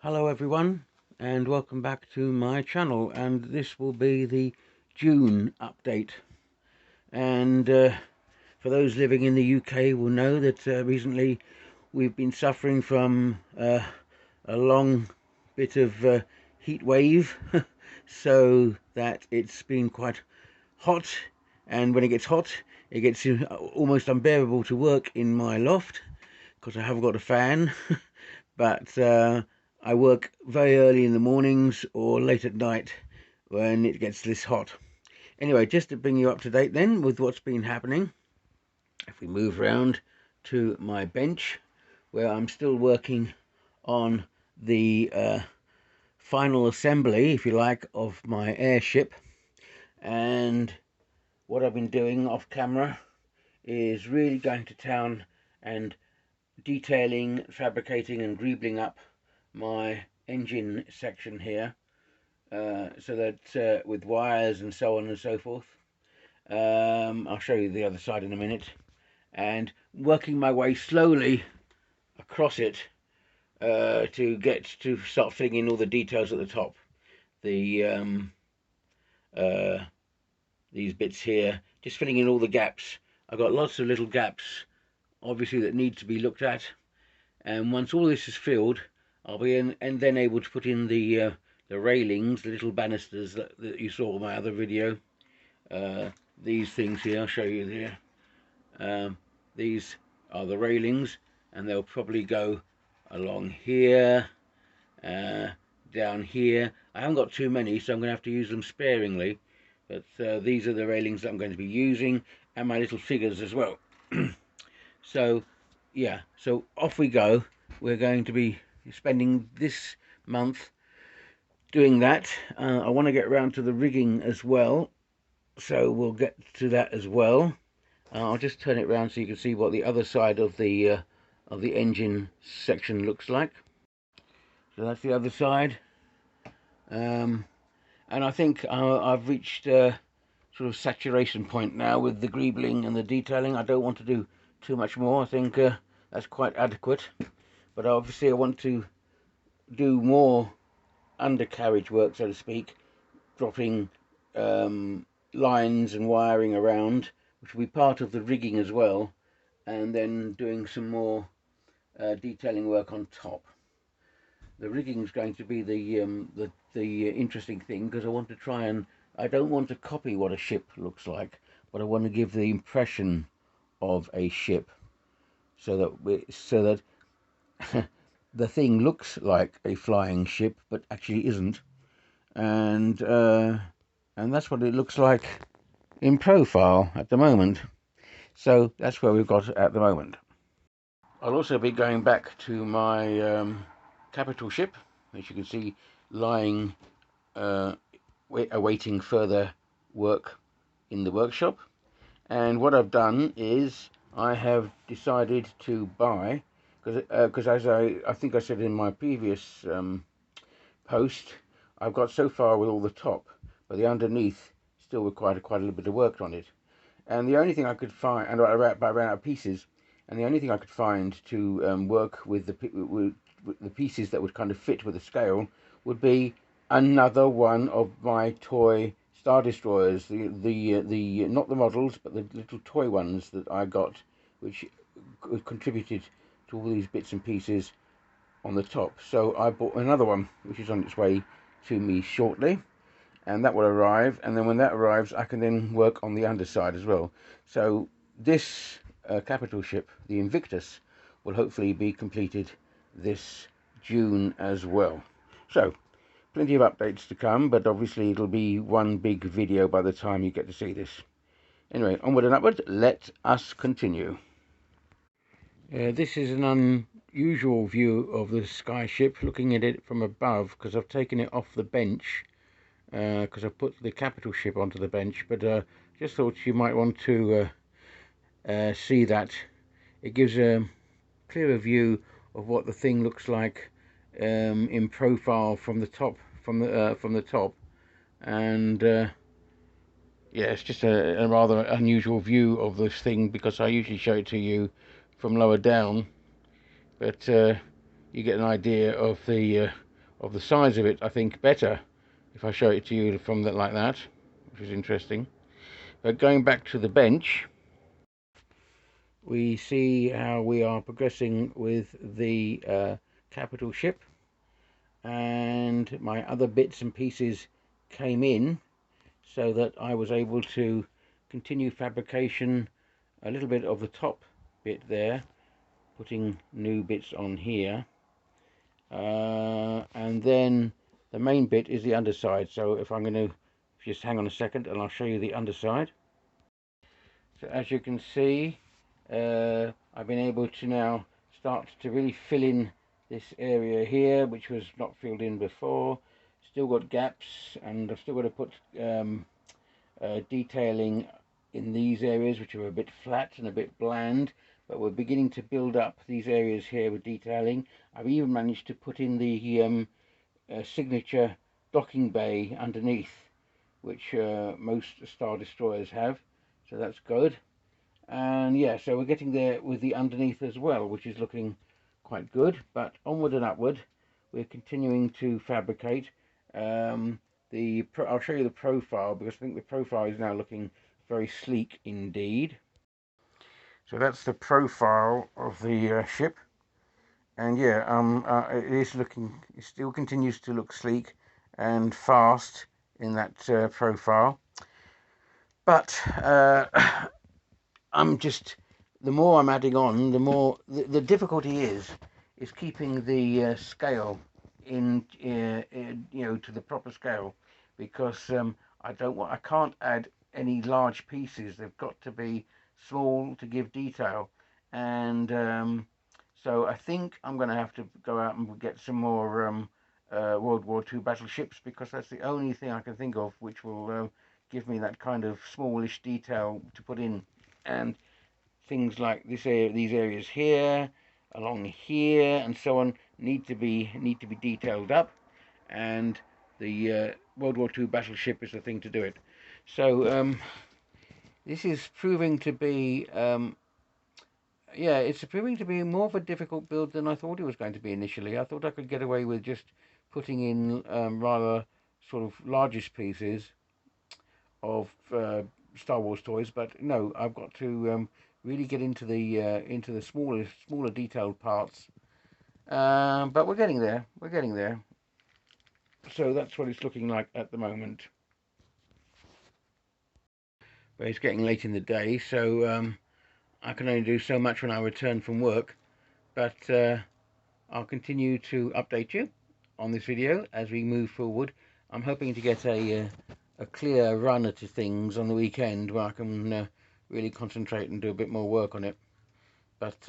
Hello everyone, and welcome back to my channel, and this will be the June update. And for those living in the UK will know that recently we've been suffering from a long bit of heat wave so that it's been quite hot, and when it gets hot it gets almost unbearable to work in my loft because I haven't got a fan. But I work very early in the mornings or late at night when it gets this hot. Anyway, just to bring you up to date then with what's been happening, if we move round to my bench where I'm still working on the final assembly, if you like, of my airship. And what I've been doing off camera is really going to town and detailing, fabricating and greebling up my engine section here, so that with wires and so on and so forth. I'll show you the other side in a minute, and working my way slowly across it to get to start filling in all the details at the top. The these bits here, just filling in all the gaps. I've got lots of little gaps obviously that need to be looked at, and once all this is filled I'll be in, and then able to put in the railings, the little banisters that you saw in my other video. These things here, I'll show you here. These are the railings, and they'll probably go along here, down here. I haven't got too many, so I'm going to have to use them sparingly, but these are the railings that I'm going to be using, and my little figures as well. So yeah, so off we go. We're going to be spending this month doing that. I want to get around to the rigging as well, so we'll get to that as well. I'll just turn it around so you can see what the other side of the engine section looks like. So that's the other side, and I think I've reached sort of saturation point now with the greebling and the detailing. I don't want to do too much more. I think that's quite adequate, but obviously I want to do more undercarriage work, so to speak, dropping lines and wiring around, which will be part of the rigging as well, and then doing some more detailing work on top. The rigging is going to be the interesting thing, because I want to try and, I don't want to copy what a ship looks like, but I want to give the impression of a ship, so that the thing looks like a flying ship but actually isn't, and that's what it looks like in profile at the moment. So that's where we've got at the moment. I'll also be going back to my capital ship, which you can see lying awaiting further work in the workshop. And what I've done is I have decided to buy, because as I think I said in my previous post, I've got so far with all the top, but the underneath still required quite a little bit of work on it. And the only thing I could find, and I ran out of pieces, and the only thing I could find to work with the pieces that would kind of fit with the scale would be another one of my toy Star Destroyers, the not the models, but the little toy ones that I got, which contributed to all these bits and pieces on the top. So I bought another one, which is on its way to me shortly, and that will arrive, and then when that arrives I can then work on the underside as well. So this capital ship, the Invictus, will hopefully be completed this June as well. So plenty of updates to come, but obviously it'll be one big video by the time you get to see this. Anyway, onward and upward, let us continue. This is an unusual view of the skyship, looking at it from above, because I've taken it off the bench, because I've put the capital ship onto the bench, but just thought you might want to see that. It gives a clearer view of what the thing looks like in profile from the top, from the top, and yeah, it's just a rather unusual view of this thing, because I usually show it to you from lower down, but you get an idea of the of the size of it, I think, better if I show it to you from that like that, which is interesting. But going back to the bench, we see how we are progressing with the capital ship, and my other bits and pieces came in so that I was able to continue fabrication a little bit of the top bit there, putting new bits on here, and then the main bit is the underside. So if I'm going to just hang on a second and I'll show you the underside. So as you can see, I've been able to now start to really fill in this area here, which was not filled in before. Still got gaps, and I've still got to put detailing in these areas, which are a bit flat and a bit bland, but we're beginning to build up these areas here with detailing. I've even managed to put in the signature docking bay underneath, which most Star Destroyers have, so that's good. And yeah, so we're getting there with the underneath as well, which is looking quite good. But onward and upward, we're continuing to fabricate. I'll show you the profile, because I think the profile is now looking very sleek indeed. So that's the profile of the ship, and yeah, it is looking. It still continues to look sleek and fast in that profile. But I'm just, the more I'm adding on, the more the difficulty is keeping the scale in, to the proper scale, because I can't add any large pieces. They've got to be small to give detail, and so I think I'm going to have to go out and get some more World War II battleships, because that's the only thing I can think of which will give me that kind of smallish detail to put in. And things like these areas here, along here, and so on need to be detailed up, and the World War II battleship is the thing to do it. So this is proving to be yeah, it's proving to be more of a difficult build than I thought it was going to be initially. I thought I could get away with just putting in rather sort of largest pieces of Star Wars toys, but no, I've got to really get into the smaller detailed parts. But we're getting there. We're getting there. So that's what it's looking like at the moment. But it's getting late in the day, so I can only do so much when I return from work. But I'll continue to update you on this video as we move forward. I'm hoping to get a clear run at things on the weekend where I can really concentrate and do a bit more work on it. But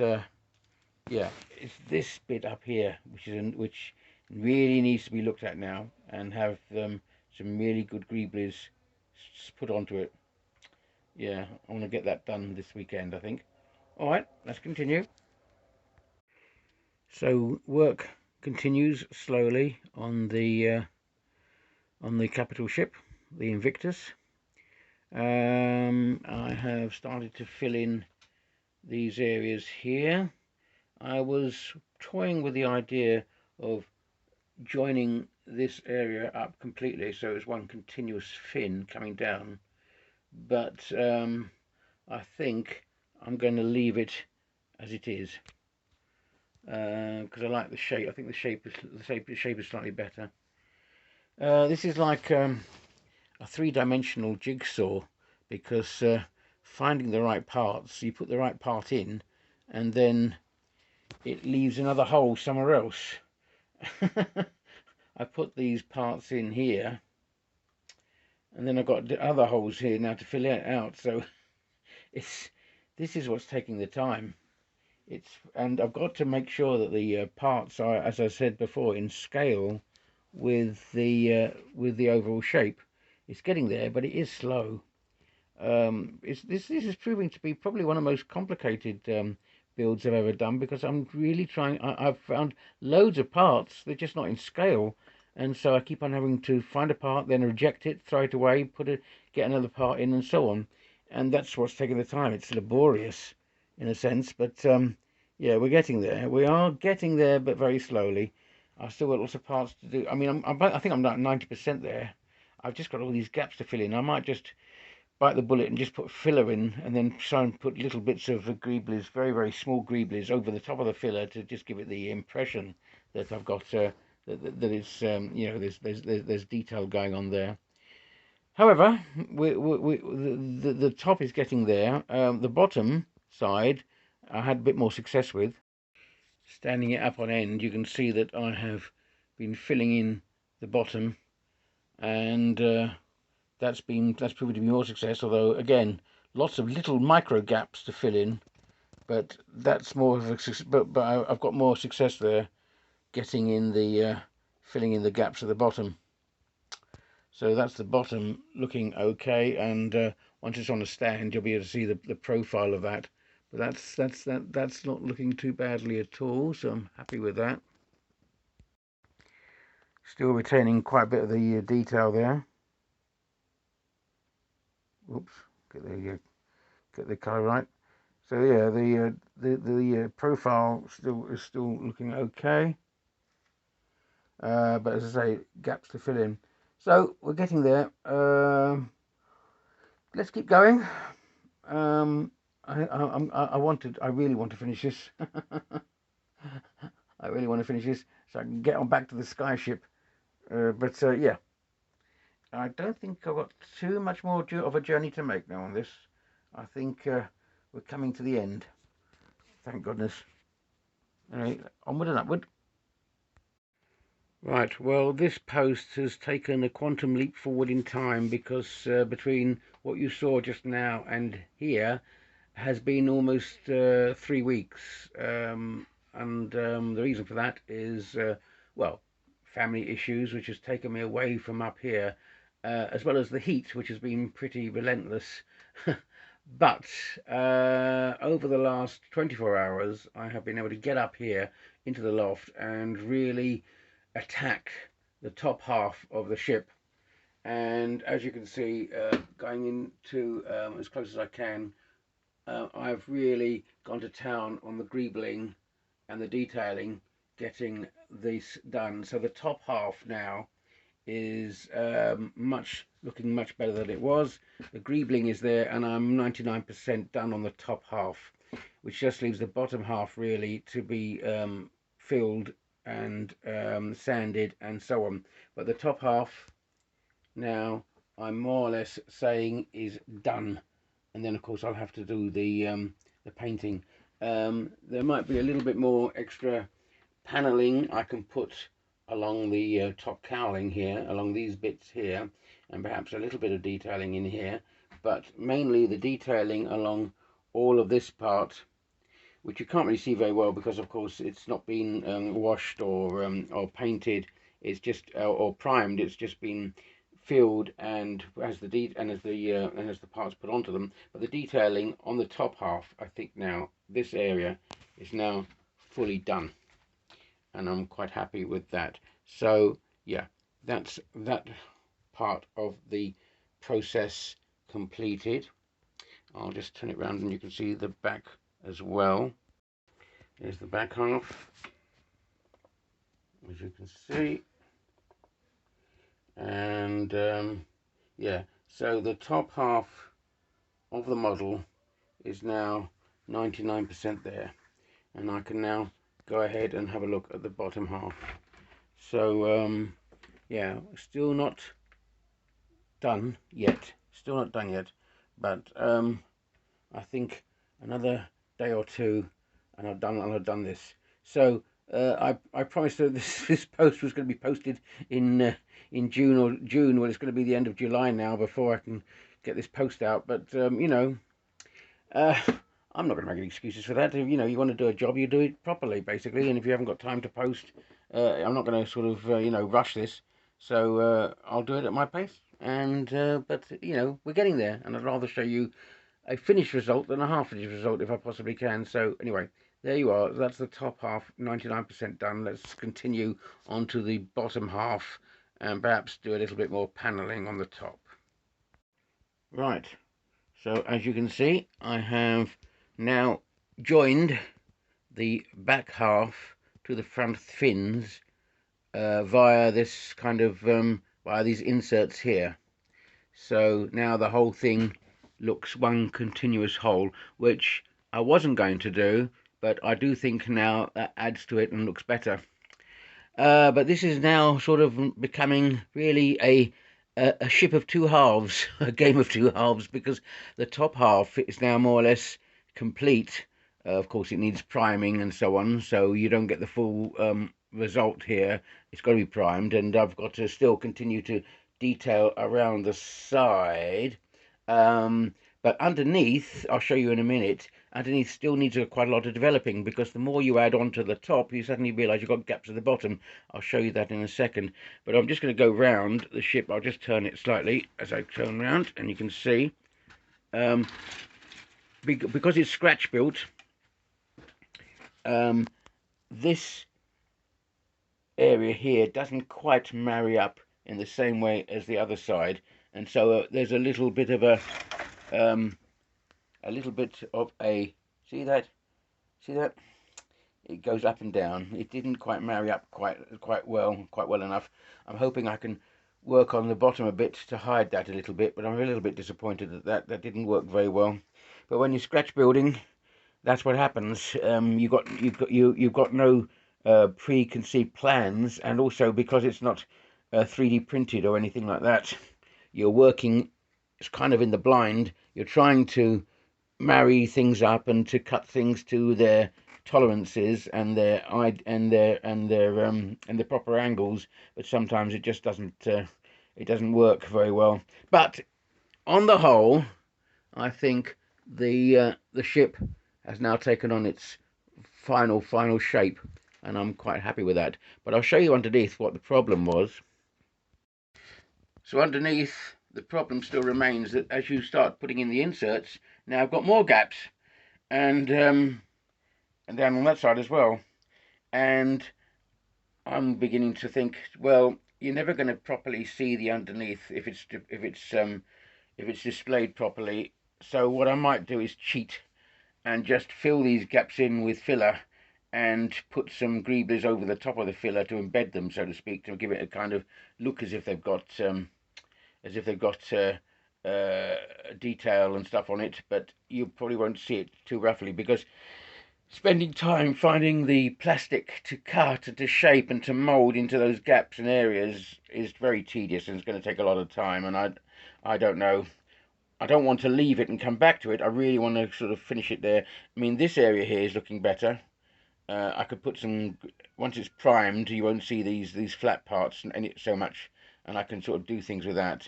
yeah, it's this bit up here which really needs to be looked at now, and have some really good greeblies put onto it. Yeah, I want to get that done this weekend, I think. All right, let's continue. So work continues slowly on the capital ship, the Invictus. I have started to fill in these areas here. I was toying with the idea of joining this area up completely, so it's one continuous fin coming down, but I think I'm going to leave it as it is, because I like the shape. I think the shape is slightly better. This is like a three-dimensional jigsaw, because finding the right parts, you put the right part in, and then it leaves another hole somewhere else. I put these parts in here, and then I've got the other holes here now to fill it out. So this is what's taking the time. And I've got to make sure that the parts are, as I said before, in scale with the overall shape. It's getting there, but it is slow. This is proving to be probably one of the most complicated builds I've ever done, because I'm really trying. I've found loads of parts, they're just not in scale, and so I keep on having to find a part, then reject it, throw it away, get another part in, and so on. And that's what's taking the time. It's laborious in a sense, but yeah, we're getting there. We are getting there, but very slowly. I've still got lots of parts to do. I mean, I think I'm like 90% there. I've just got all these gaps to fill in. I might just bite the bullet and just put filler in, and then try and put little bits of greeblies, very, very small greeblies, over the top of the filler to just give it the impression that I've got that it's you know, there's detail going on there. However, the top is getting there. The bottom side I had a bit more success with. Standing it up on end, you can see that I have been filling in the bottom, and that's proven to be more success. Although again, lots of little micro gaps to fill in, but that's more of a success. But I've got more success there, getting in the filling in the gaps at the bottom. So that's the bottom looking okay, and once it's on a stand, you'll be able to see the profile of that. But that's not looking too badly at all. So I'm happy with that. Still retaining quite a bit of the detail there. Oops, get the colour right. So yeah, the profile is still looking okay. But as I say, gaps to fill in. So we're getting there. Let's keep going. I really want to finish this. I really want to finish this so I can get on back to the skyship. But yeah, I don't think I've got too much more of a journey to make now on this. I think we're coming to the end. Thank goodness. Anyway, onward and upward. Right, well, this post has taken a quantum leap forward in time, because between what you saw just now and here has been almost 3 weeks. And the reason for that is, well, family issues, which has taken me away from up here, as well as the heat, which has been pretty relentless. But over the last 24 hours, I have been able to get up here into the loft and really attack the top half of the ship. And as you can see, going into as close as I can, I've really gone to town on the greebling and the detailing, getting this done. So the top half now is looking much better than it was. The greebling is there, and I'm 99% done on the top half, which just leaves the bottom half really to be filled and sanded and so on. But the top half now, I'm more or less saying is done, and then of course I'll have to do the painting. There might be a little bit more extra paneling I can put along the top cowling here, along these bits here, and perhaps a little bit of detailing in here, but mainly the detailing along all of this part, which you can't really see very well because of course it's not been washed or painted. It's just or primed. It's just been filled and as the parts put onto them. But the detailing on the top half, I think now this area is now fully done, and I'm quite happy with that. So yeah, that's that part of the process completed. I'll just turn it around and you can see the back as well. There's the back half, as you can see. And yeah, so the top half of the model is now 99% there, and I can now go ahead and have a look at the bottom half. So yeah, still not done yet, but I think another day or two and I've done this. So I promised that this post was going to be posted in June. Well, it's going to be the end of July now before I can get this post out. But you know, I'm not going to make any excuses for that. If, you know, you want to do a job, you do it properly, basically. And if you haven't got time to post, I'm not going to sort of you know, rush this. So I'll do it at my pace. And but you know, we're getting there, and I'd rather show you a finished result than a half-finished result if I possibly can. So anyway, there you are. That's the top half, 99% done. Let's continue on to the bottom half and perhaps do a little bit more paneling on the top. Right, so as you can see, I have now joined the back half to the front fins via this kind of via these inserts here. So now the whole thing looks one continuous hole, which I wasn't going to do, but I do think now that adds to it and looks better. But this is now sort of becoming really a ship of two halves, a game of two halves, because the top half is now more or less complete. Of course, it needs priming and so on, so you don't get the full result here. It's got to be primed, and I've got to still continue to detail around the side. Um, but underneath, I'll show you in a minute, underneath still needs quite a lot of developing, because the more you add on to the top, you suddenly realize you've got gaps at the bottom. I'll show you that in a second. But I'm just going to go round the ship. I'll just turn it slightly as I turn round, and you can see, because it's scratch built, this area here doesn't quite marry up in the same way as the other side, and so there's a little bit of a see that it goes up and down. It didn't quite marry up quite well enough. I'm hoping I can work on the bottom a bit to hide that a little bit, but I'm a little bit disappointed that didn't work very well. But when you're scratch building, that's what happens. You've got no preconceived plans, and also because it's not 3D printed or anything like that, you're working. It's kind of in the blind. You're trying to marry things up and to cut things to their tolerances and their proper angles, but sometimes it just doesn't work very well. But on the whole, I think the ship has now taken on its final shape, and I'm quite happy with that. But I'll show you underneath what the problem was. So underneath, the problem still remains that as you start putting in the inserts, now I've got more gaps, and down on that side as well. And I'm beginning to think, well, you're never going to properly see the underneath if it's displayed properly. So what I might do is cheat and just fill these gaps in with filler and put some greeblies over the top of the filler to embed them, so to speak, to give it a kind of look as if they've got detail and stuff on it. But you probably won't see it too roughly, because spending time finding the plastic to cut and to shape and to mold into those gaps and areas is very tedious, and it's going to take a lot of time. And I don't know. I don't want to leave it and come back to it. I really want to sort of finish it there. I mean, this area here is looking better. I could put some, once it's primed, you won't see these flat parts and it so much, and I can sort of do things with that.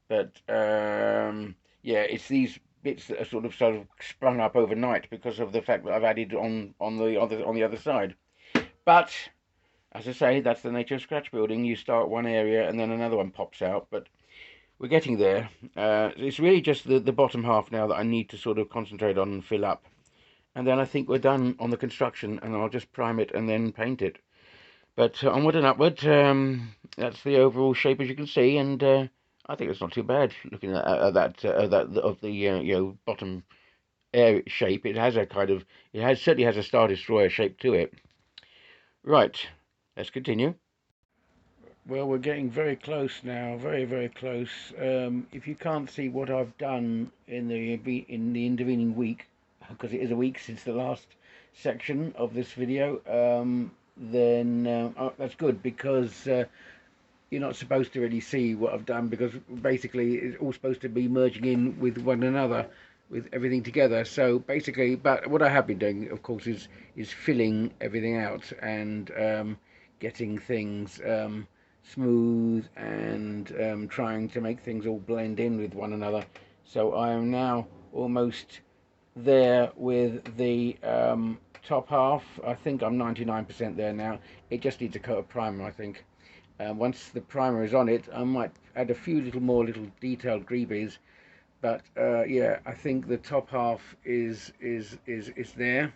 But yeah, it's these bits that are sort of sprung up overnight because of the fact that I've added on the other side. But as I say, that's the nature of scratch building. You start one area and then another one pops out, but we're getting there. It's really just the bottom half now that I need to sort of concentrate on and fill up. And then I think we're done on the construction, and I'll just prime it and then paint it. But onward and upward, that's the overall shape, as you can see, and I think it's not too bad looking at that of the bottom air shape. It has certainly has a Star Destroyer shape to it. Right, let's continue. Well, we're getting very close now, very close. If you can't see what I've done in the intervening week, because it is a week since the last section of this video, then that's good, because you're not supposed to really see what I've done, because basically it's all supposed to be merging in with one another, with everything together. So basically, but what I have been doing, of course, is filling everything out and getting things smooth and trying to make things all blend in with one another. So I am now almost there with the top half. I think I'm 99% there now. It just needs a coat of primer, I think. Once the primer is on it, I might add a few little detailed greeblies, but yeah, I think the top half is there.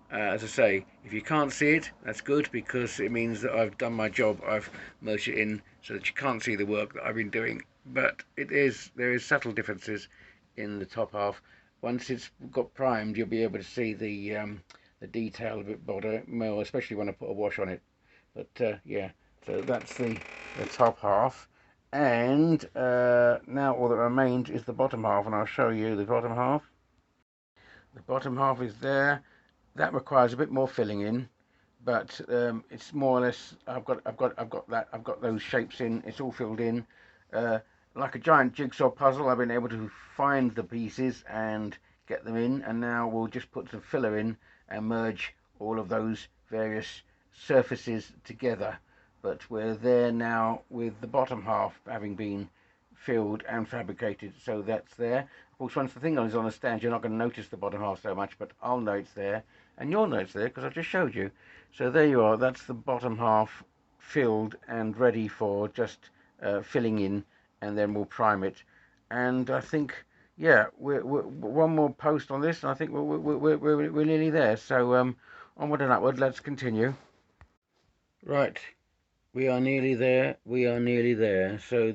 As I say, if you can't see it, that's good, because it means that I've done my job. I've merged it in so that you can't see the work that I've been doing. But there is subtle differences in the top half. Once it's got primed, you'll be able to see the detail a bit better, especially when I put a wash on it. But yeah, So that's the top half, and now all that remains is the bottom half, and I'll show you the bottom half. The bottom half is there. That requires a bit more filling in, but it's more or less. I've got those shapes in. It's all filled in, uh, like a giant jigsaw puzzle. I've been able to find the pieces and get them in, and now we'll just put some filler in and merge all of those various surfaces together. But we're there now with the bottom half having been filled and fabricated, so that's there. Of course, once the thing is on a stand, you're not going to notice the bottom half so much, but I'll know it's there, and you'll know it's there because I've just showed you. So there you are. That's the bottom half filled and ready for just filling in, and then we'll prime it. And I think, yeah, we're one more post on this, and I think we're nearly there. So onward and upward. Let's continue. Right, we are nearly there. We are nearly there. So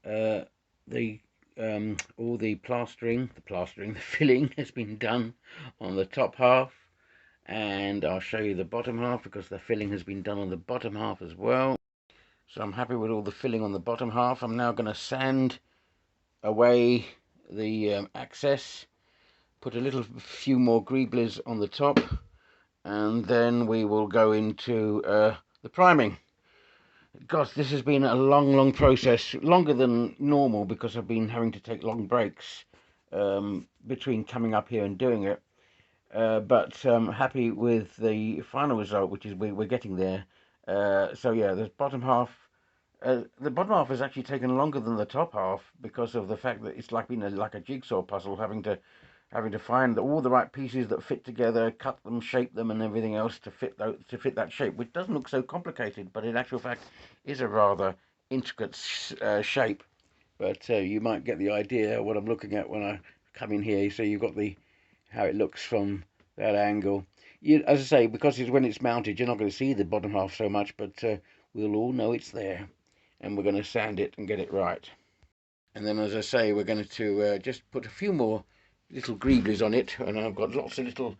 uh, the all the plastering, the filling has been done on the top half, and I'll show you the bottom half because the filling has been done on the bottom half as well. So I'm happy with all the filling on the bottom half. I'm now going to sand away the access, put a little few more greeblies on the top, and then we will go into the priming. Gosh, this has been a long process, longer than normal because I've been having to take long breaks between coming up here and doing it. But happy with the final result, which is we're getting there. So yeah, the bottom half. The bottom half has actually taken longer than the top half because of the fact that it's like been like a jigsaw puzzle, having to find all the right pieces that fit together, cut them, shape them, and everything else to fit that shape, which doesn't look so complicated, but in actual fact is a rather intricate shape. But you might get the idea what I'm looking at when I come in here. So you've got the how it looks from that angle. As I say, because when it's mounted, you're not going to see the bottom half so much, but we'll all know it's there, and we're going to sand it and get it right. And then, as I say, we're going to just put a few more little greeblies on it, and I've got lots of little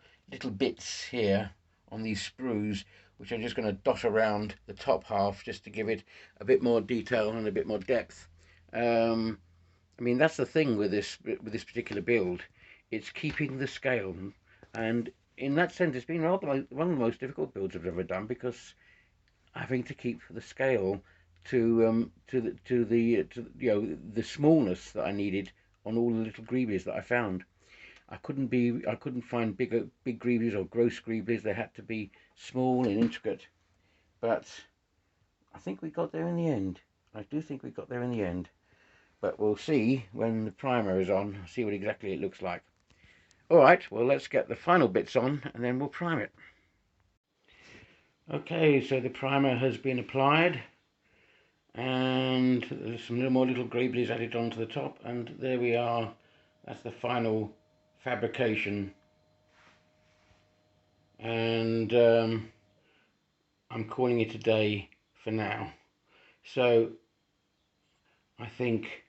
bits here on these sprues, which I'm just going to dot around the top half just to give it a bit more detail and a bit more depth. I mean, that's the thing with this particular build. It's keeping the scale, and in that sense, it's been one of the most difficult builds I've ever done because having to keep the scale to the smallness that I needed on all the little greeblies that I found. I couldn't find big greeblies or gross greeblies. They had to be small and intricate. But I think we got there in the end. I do think we got there in the end. But we'll see when the primer is on, see what exactly it looks like. Alright, well let's get the final bits on and then we'll prime it. Okay, so the primer has been applied and there's some more little greeblies added onto the top, and there we are. That's the final fabrication, and I'm calling it a day for now. So I think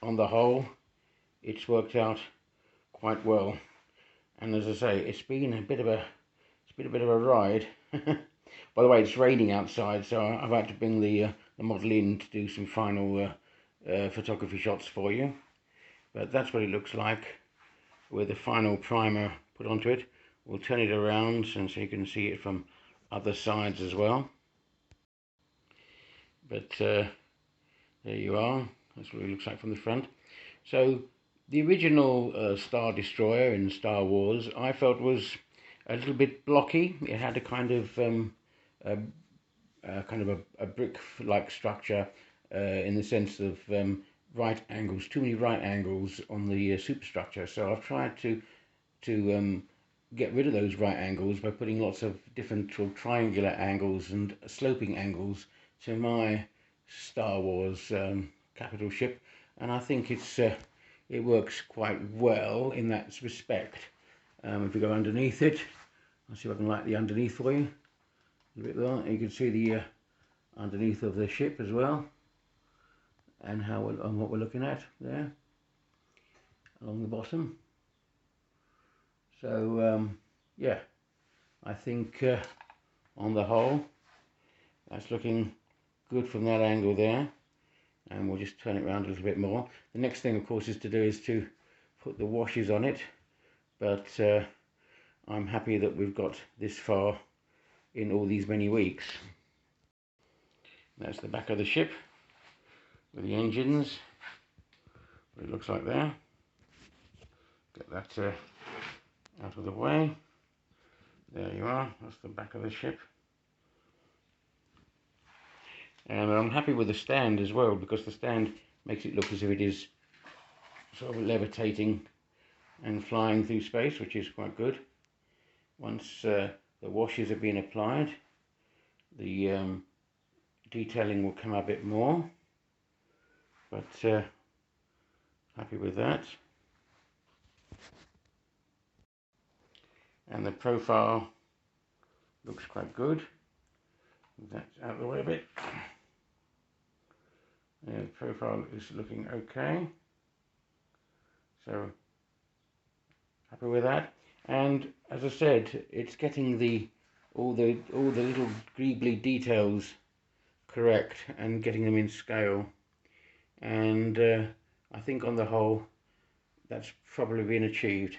on the whole it's worked out quite well, and as I say, it's been a bit of a ride. By the way, it's raining outside, so I've had to bring the model in to do some final photography shots for you. But that's what it looks like with the final primer put onto it. We'll turn it around so you can see it from other sides as well. But there you are. That's what it looks like from the front. So the original Star Destroyer in Star Wars, I felt was a little bit blocky. It had a kind of a brick-like structure in the sense of right angles, too many right angles on the superstructure. So I've tried to get rid of those right angles by putting lots of different triangular angles and sloping angles to my Star Wars capital ship, and I think it works quite well in that respect. If we go underneath it, I'll see if I can light the underneath for you a bit there. You can see the underneath of the ship as well, and what we're looking at there along the bottom. So yeah, I think on the whole That's looking good from that angle there, and we'll just turn it around a little bit more. The next thing, of course, is to put the washes on it, but I'm happy that we've got this far in all these many weeks. That's the back of the ship with the engines. What it looks like there. Get that out of the way. There you are. That's the back of the ship. And I'm happy with the stand as well, because the stand makes it look as if it is sort of levitating and flying through space, which is quite good. Once the washes have been applied, the detailing will come a bit more, but happy with that. And the profile looks quite good. That's out of the way a bit. Yeah, the profile is looking okay, so happy with that. And as I said, it's getting all the little greebly details correct and getting them in scale. And I think on the whole, that's probably been achieved.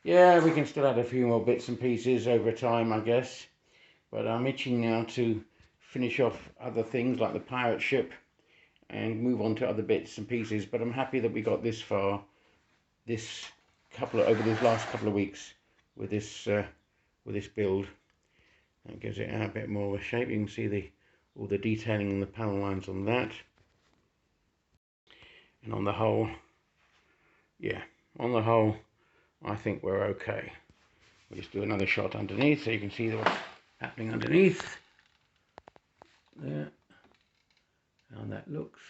Yeah, we can still add a few more bits and pieces over time, I guess. But I'm itching now to finish off other things like the pirate ship and move on to other bits and pieces. But I'm happy that we got this far, over this last couple of weeks with this build. That gives it a bit more of a shape. You can see all the detailing and the panel lines on that. And on the whole, yeah, on the whole, I think we're okay. We'll just do another shot underneath so you can see what's happening underneath. There, how that looks.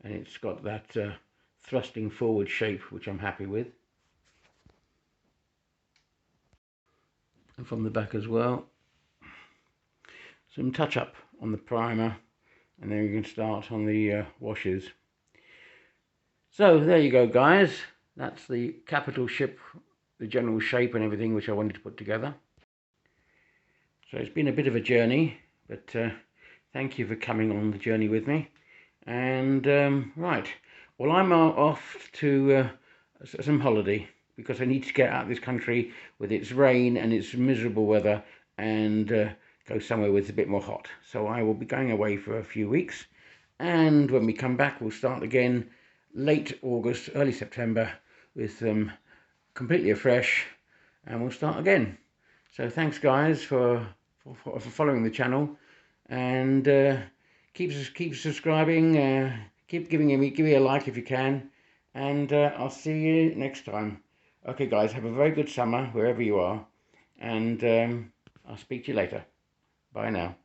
And it's got that thrusting forward shape, which I'm happy with. And from the back as well, some touch up on the primer, and then we can start on the washes. So there you go, guys. That's the capital ship, the general shape and everything which I wanted to put together. So it's been a bit of a journey, but thank you for coming on the journey with me. And right, well, I'm off to some holiday, because I need to get out of this country with its rain and its miserable weather, and go somewhere where it's a bit more hot. So I will be going away for a few weeks, and when we come back, we'll start again late August, early September, with completely afresh, and we'll start again. So thanks, guys, for following the channel, and keep subscribing, give me a like if you can, and I'll see you next time. Okay, guys, have a very good summer wherever you are, and I'll speak to you later. Bye now.